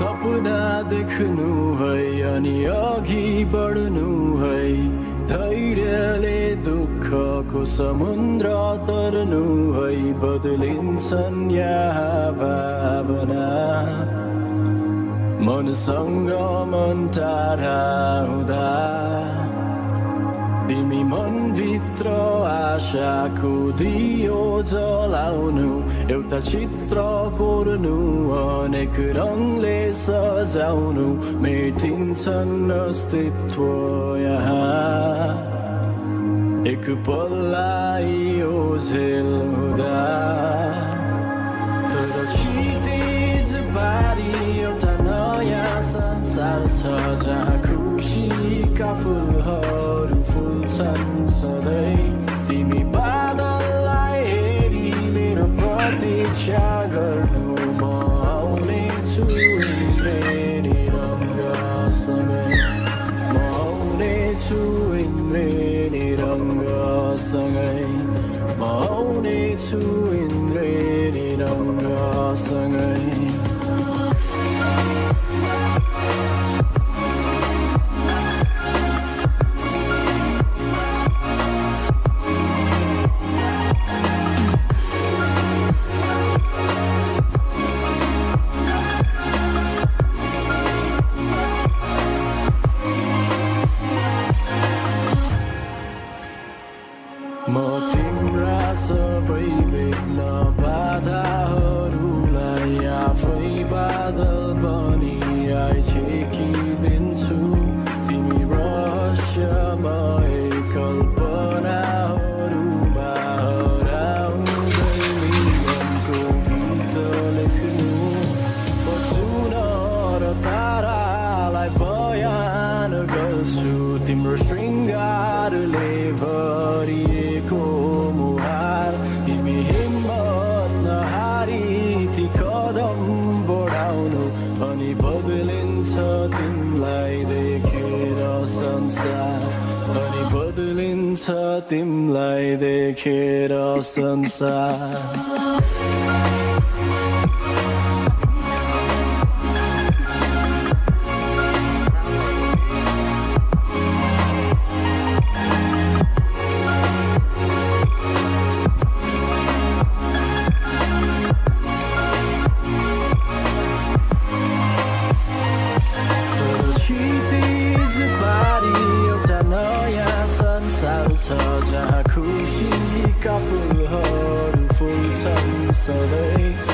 सपना देख्नु है अनि अघि बढ्नु है धैर्यले दुःखको समुद्र तर्नु है बदलिन्छन् यहाँ भावना मनसँग मन टाढा हुँदा तिमी मनभित्र आशाको दियो जलाउनु एउटा चित्र कोर्नु अनेक रङले सजाउनु मेटिन्छन् अस्तित्व यहाँ एक पल्लाई ओझेल हुँदा तर क्षितिज बारी एउटा नयाँ संसार छ जहाँ खुसीका फुलहरू फुल्छन् सधैँ तिमी बादललाई हेरी मेरो प्रतीक्षा गर्नु म आउनेछु इन्द्रेणी रङ्गसँगै म आउनेछु इन्द्रेणी रङ्गसँगै म आउनेछु इन्द्रेणी रङ्गसँगै म तिम्रा सबै बेग्न बाधाहरूलाई आफै बादल बनी छेकिदिन्छु तिमी रहस्यमय कल्पनाहरूमा हराउँदै मनको गीत लेख्नु सुन र तारालाई बयान गर्छु तिम्रो श्रृङ्गारले भरिएको मुहार तिमी हिम्मत नहारी ती कदम बढाउनु अनि बदलिन्छ तिमीलाई देखेर संसार अनि बदलिन्छ तिमीलाई देखेर संसार जहाँ खुसीका फुलहरू फुल्छन् सधैँ